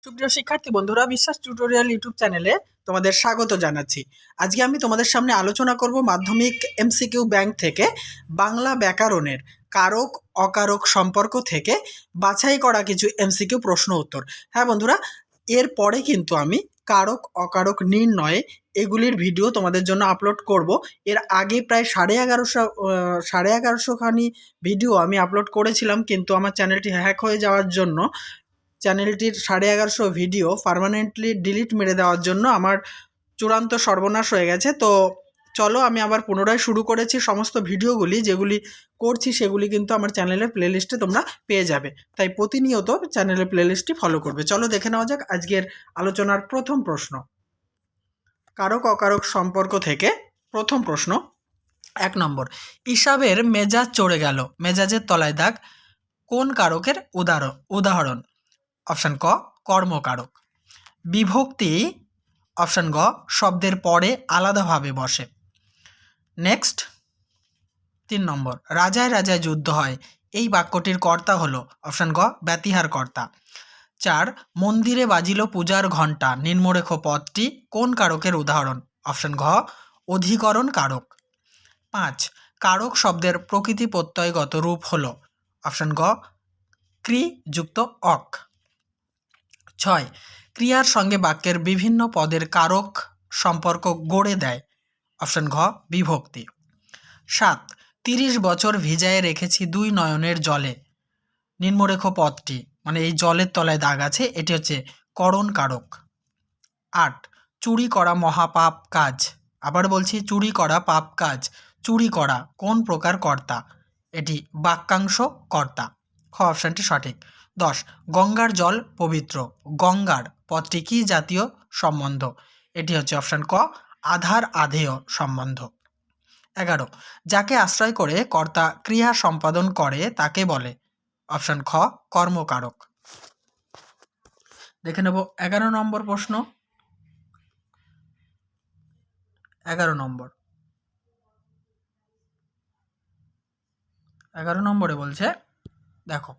সুপ্রিয় শিক্ষার্থী বন্ধুরা, বিশ্বাস টিউটোরিয়াল ইউটিউব চ্যানেলে তোমাদের স্বাগত জানাচ্ছি। আজকে আমি তোমাদের সামনে আলোচনা করব মাধ্যমিক এমসিকিউ ব্যাংক থেকে বাংলা ব্যাকরণের কারক অকারক সম্পর্ক থেকে বাছাই করা কিছু এমসিকিউ প্রশ্ন উত্তর। হ্যাঁ বন্ধুরা, এরপরে কিন্তু আমি কারক অকারক নির্ণয়ে এগুলির ভিডিও তোমাদের জন্য আপলোড করব। এর আগে প্রায় 1150 খানি ভিডিও আমি আপলোড করেছিলাম, কিন্তু আমার চ্যানেলটি হ্যাক হয়ে যাওয়ার জন্য চ্যানেলটির 1150 ভিডিও পার্মানেন্টলি ডিলিট মেরে দেওয়ার জন্য আমার চূড়ান্ত সর্বনাশ হয়ে গেছে। তো চলো, আমি আবার পুনরায় শুরু করেছি। সমস্ত ভিডিওগুলি যেগুলি করছি সেগুলি কিন্তু আমার চ্যানেলের প্লেলিস্টে তোমরা পেয়ে যাবে, তাই প্রতিনিয়ত চ্যানেলের প্লেলিস্টটি ফলো করবে। চলো দেখে নেওয়া যাক আজকের আলোচনার প্রথম প্রশ্ন। কারক অকারক সম্পর্ক থেকে প্রথম প্রশ্ন, 1 নম্বর। ইসাবের মেজাজ চড়ে গেল, মেজাজের তলায় দাগ, কোন কারকের উদাহরণ? অপশান ক কর্মকারক। বিভক্তি অপশান গ শব্দের পরে আলাদাভাবে বসে। নেক্সট 3 নম্বর। রাজায় রাজায় যুদ্ধ হয়, এই বাক্যটির কর্তা হলো? অপশান গ ব্যতিহার কর্তা। 4 মন্দিরে বাজিল পূজার ঘণ্টা, নিম্নরেখ পদটি কোন কারকের উদাহরণ? অপশান ঘ অধিকরণ কারক। 5 কারক শব্দের প্রকৃতি প্রত্যয়গত রূপ হলো? অপশান গ ক্রি যুক্ত অক। 6 ক্রিয়ার সঙ্গে বাক্যের বিভিন্ন পদের কারক সম্পর্ক গড়ে দেয়? অপশান ঘ বিভক্তি। 7 30 বছর ভিজায়ে রেখেছি দুই নয়নের জলে, নিম্নরেখ পদটি, মানে এই জলের তলায় দাগ আছে, এটি হচ্ছে করণ কারক। 8 চুরি করা মহাপাপ কাজ, আবার বলছি চুরি করা পাপ কাজ, চুরি করা কোন প্রকার কর্তা? এটি বাক্যাংশ কর্তা। খ অপশানটি সঠিক। 10 গঙ্গার জল পবিত্র, গঙ্গার পদটি কি জাতীয় সম্বন্ধ? এটি হচ্ছে অপশান ক আধার আধেয় সম্বন্ধ। 11 যাকে আশ্রয় করে কর্তা ক্রিয়া সম্পাদন করে তাকে বলে? অপশান খ কর্মকারক। দেখে নেব 11 নম্বর প্রশ্ন। 11 নম্বরে বলছে, দেখো,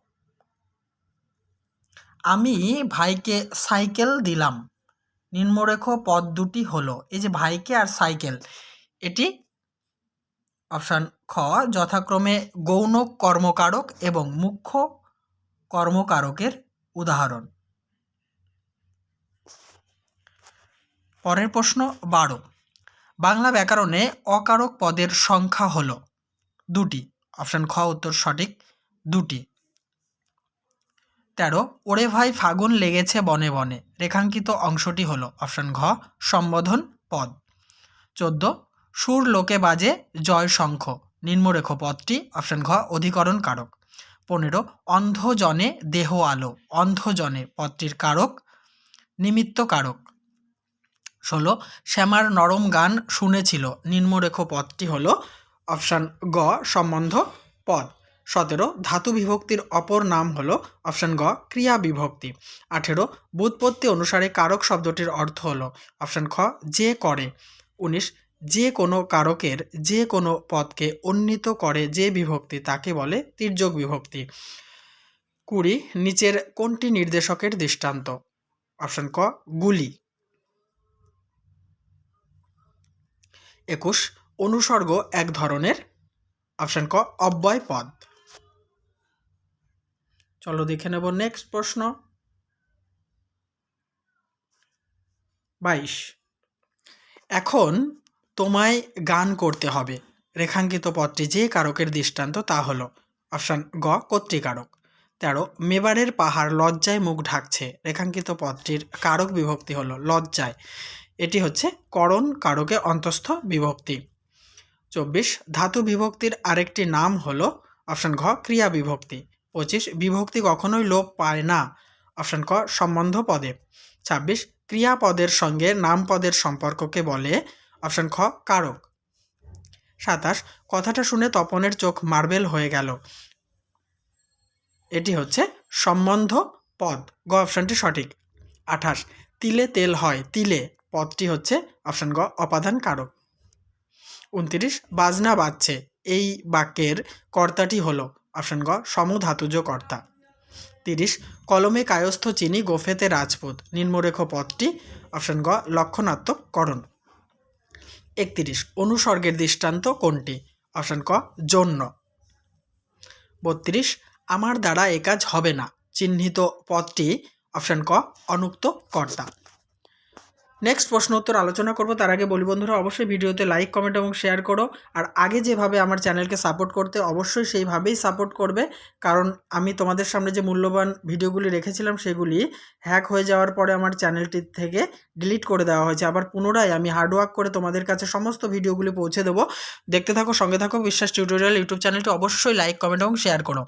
আমি ভাইকে সাইকেল দিলাম, নিম্নরেখ পদ দুটি হলো? এই যে ভাইকে আর সাইকেল, এটি অপশান খ যথাক্রমে গৌণ কর্মকারক এবং মুখ্য কর্মকারকের উদাহরণ। পরের প্রশ্ন 12 বাংলা ব্যাকরণে অকারক পদের সংখ্যা হলো? দুটি। অপশান খ উত্তর সঠিক, দুটি। 13 ওরে ভাই ফাগুন লেগেছে বনে বনে, রেখাঙ্কিত অংশটি হলো? অপশান ঘ সম্বোধন পদ। 14 সুর লোকে বাজে জয় শঙ্খ, নিম্নরেখ পদটি? অপশান ঘ অধিকরণ কারক। 15 অন্ধজনে দেহ আলো, অন্ধজনে পদটির কারক নিমিত্ত কারক। 16 শ্যামার নরম গান শুনেছিল, নিম্নরেখ পদটি হলো? অপশান গ সম্বন্ধ পদ। 17 ধাতু বিভক্তির অপর নাম হলো? অপশান গ ক্রিয়া বিভক্তি। 18 ব্যুৎপত্তি অনুসারে কারক শব্দটির অর্থ হলো? অপশান খ যে করে। 19 যে কোনো কারকের যে কোনো পদকে উন্নীত করে যে বিভক্তি তাকে বলে তির্যক বিভক্তি। 20 নিচের কোনটি নির্দেশকের দৃষ্টান্ত? অপশান ক গুলি। 21 অনুসর্গ এক ধরনের? অপশান ক অব্যয় পদ। চলো দেখে নেব নেক্সট প্রশ্ন। 22 এখন তোমায় গান করতে হবে, রেখাঙ্কিত পদটি যে কারকের দৃষ্টান্ত তা হলো? অপশান গ কর্তৃকারক। 13 মেবারের পাহাড় লজ্জায় মুখ ঢাকছে, রেখাঙ্কিত পদটির কারক বিভক্তি হলো? লজ্জায়, এটি হচ্ছে করণ কারকে অন্তস্থ বিভক্তি। 24 ধাতু বিভক্তির আরেকটি নাম হলো? অপশান ঘ ক্রিয়া বিভক্তি। 25 বিভক্তি কখনোই লোপ পায় না, অপশান ক সম্বন্ধ পদে। 26 ক্রিয়াপদের সঙ্গে নাম পদের সম্পর্ককে বলে? অপশান খ কারক। 27 কথাটা শুনে তপনের চোখ মার্বেল হয়ে গেল, এটি হচ্ছে সম্বন্ধ পদ, গ অপশানটি সঠিক। 28 তিলে তেল হয়, তিলে পদটি হচ্ছে? অপশান গ অপাদান কারক। 29 বাজনা বাজছে, এই বাক্যের কর্তাটি হলো? অপশান গ সমধাতুজ কর্তা। 30 কলমে কায়স্থ চিনি গোফেতে রাজপুত নিম্নরেখ পদটি অপশন গ লক্ষণাত্মকরণ। 31 অনুসর্গের দৃষ্টান্ত কোনটি অপশন ক জন্য। 32 আমার দ্বারা এ কাজ হবে না চিহ্নিত পদটি অপশন ক অনুক্ত কর্তা। নেক্সট প্রশ্ন উত্তর আলোচনা করব তার আগে বলি বন্ধুরা অবশ্যই ভিডিওতে লাইক কমেন্ট এবং শেয়ার করো। আর আগে যেভাবে আমার চ্যানেলকে সাপোর্ট করতে অবশ্যই সেইভাবেই সাপোর্ট করবে, কারণ আমি তোমাদের সামনে যে মূল্যবান ভিডিওগুলি রেখেছিলাম সেগুলি হ্যাক হয়ে যাওয়ার পরে আমার চ্যানেলটি থেকে ডিলিট করে দেওয়া হয়েছে। আবার পুনরায় আমি হার্ডওয়ার্ক করে তোমাদের কাছে সমস্ত ভিডিওগুলি পৌঁছে দেবো। দেখতে থাকো, সঙ্গে থাকো। বিশ্বাস টিউটোরিয়াল ইউটিউব চ্যানেলটি অবশ্যই লাইক কমেন্ট এবং শেয়ার করো।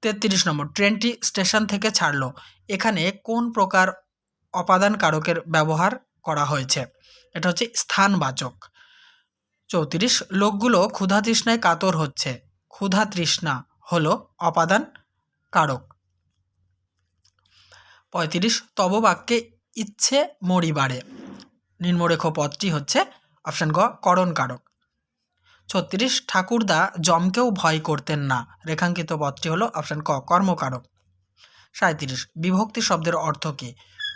33 নম্বর ট্রেনটি স্টেশন থেকে ছাড়লো, এখানে কোন প্রকার অপাদান কারকের ব্যবহার করা হয়েছে? এটা হচ্ছে স্থানবাচক। 34 লোকগুলো ক্ষুধা তৃষ্ণায় কাতর হচ্ছে, ক্ষুধা তৃষ্ণা হলো অপাদান কারক। 35 তব বাক্যে ইচ্ছে মরিবারে নিম্নরেখ পদটি হচ্ছে অপশন গ করণ কারক। 36 ঠাকুরদা জমকেও ভয় করতেন না রেখাঙ্কিত পদটি হলো অপশন ক কর্মকারক। 37 বিভক্তি শব্দের অর্থ কী?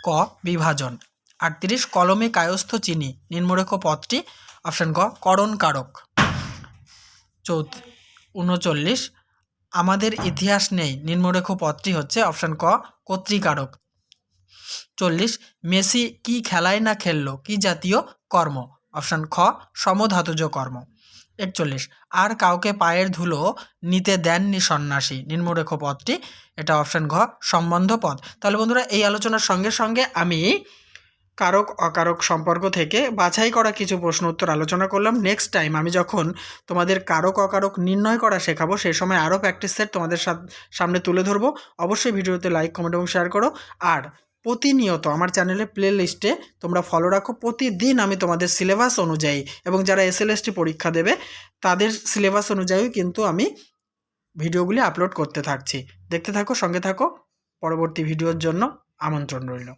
ক বিভাজন। 38 কলমে কায়স্থ চিনি নিম্নরেখ পদটি অপশন গ করণ কারক। 39 আমাদের ইতিহাস নেই নিম্নরেখ পদটি হচ্ছে অপশন ক কর্তৃকারক। 40 মেসি কি খেলায় না খেললো কি জাতীয় কর্ম? অপশন খ সমধাতুজ কর্ম। 41 আর কাউকে পায়ের ধুলো নিতে দেননি সন্ন্যাসী নিম্নরেখ পদটি, এটা অপশন ঘ সম্বন্ধ পদ। তাহলে বন্ধুরা এই আলোচনার সঙ্গে সঙ্গে আমি কারক অকারক সম্পর্ক থেকে বাছাই করা কিছু প্রশ্ন উত্তর আলোচনা করলাম। নেক্সট টাইম আমি যখন তোমাদের কারক অকারক নির্ণয় করা শেখাবো সেই সময় আরও প্র্যাকটিস সেট তোমাদের সামনে তুলে ধরবো। অবশ্যই ভিডিওতে লাইক কমেন্ট এবং শেয়ার করো। আর প্রতিনিয়ত আমার চ্যানেলে প্লে লিস্টে তোমরা ফলো রাখো। প্রতিদিন আমি তোমাদের সিলেবাস অনুযায়ী এবং যারা এসএলএসটি পরীক্ষা দেবে তাদের সিলেবাস অনুযায়ী কিন্তু আমি ভিডিওগুলি আপলোড করতে থাকছি। দেখতে থাকো, সঙ্গে থাকো। পরবর্তী ভিডিওর জন্য আমন্ত্রণ রইল।